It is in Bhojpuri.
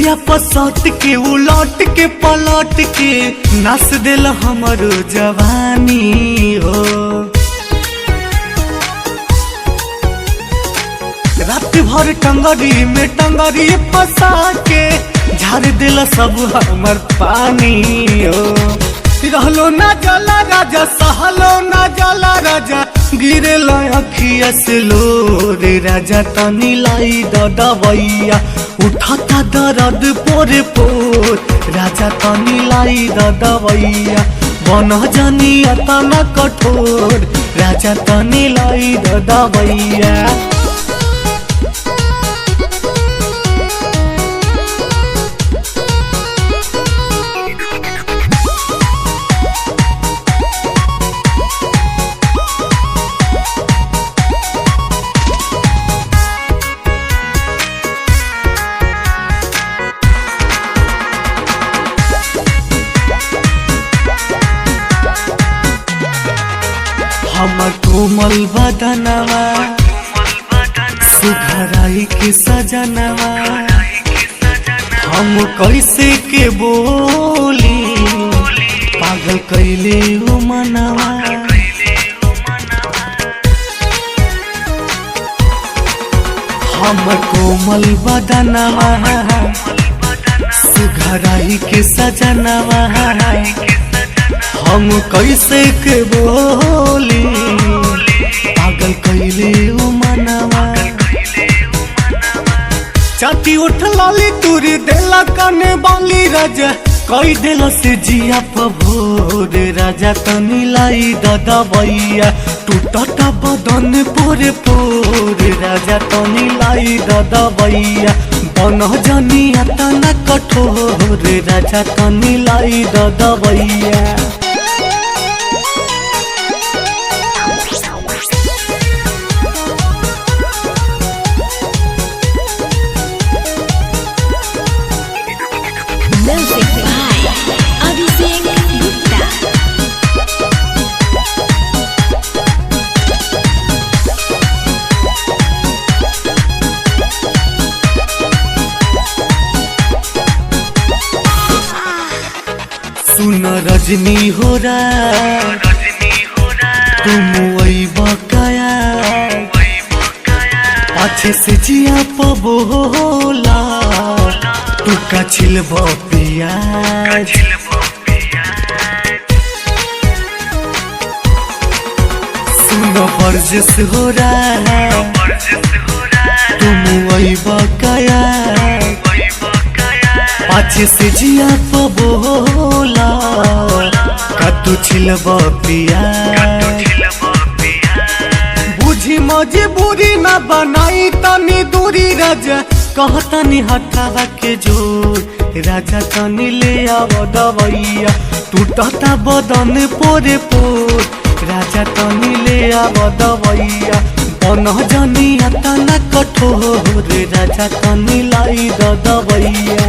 जिया पसट के उलट के पलट के नस दिल हमर जवानी हो। रात भर टंगरी में टंगरी फंसा के झाड़ दिल सब हमर पानी हो। रहलो ना जला राजा सहलो ना जला राजा गिरे अखिया से लो रे राजा तनी लाई दबैया उठाता दर्द पोरे पोर राजा तनी लाई दबैया बन जानिया तना कठोर राजा तनी लाई दबैया। हमर कोमल बदनवा सुघराई के सजनवा हम कैसे के बोली पागल कैले हो मनवा। हमर कोमल बदनवा सुघराई के सजनवा हम कैसे के बोली पागल कैले हो मनवा। चाटी उठ लाली तुरी देला कने बाली राजा कई दिल से जिया पभोर राजा तनी लाई दबैया टूटता बदन पोरे पोर राजा तनी लाई दबैया बन जानिया तना कठोर राजा तनी लाई दबैया। सुन रजनी हो रहा तुम वही बकाया अच्छे से जिया पबोला तू का छिलब पियाज। सुन बरजस हो रहा तुम वही बकाया पाछे से जिया पबोला कतु छिलब पिया। बुझी मजबूरी न बनाई तनी दूरी राजा कहतनी हटावा के जोर राजा तनी ले आव दबैया टूटता बदन पोरे पोर राजा तनी ले आव दबैया बन जानिया तना कठोर राजा तनी लाई दबैया।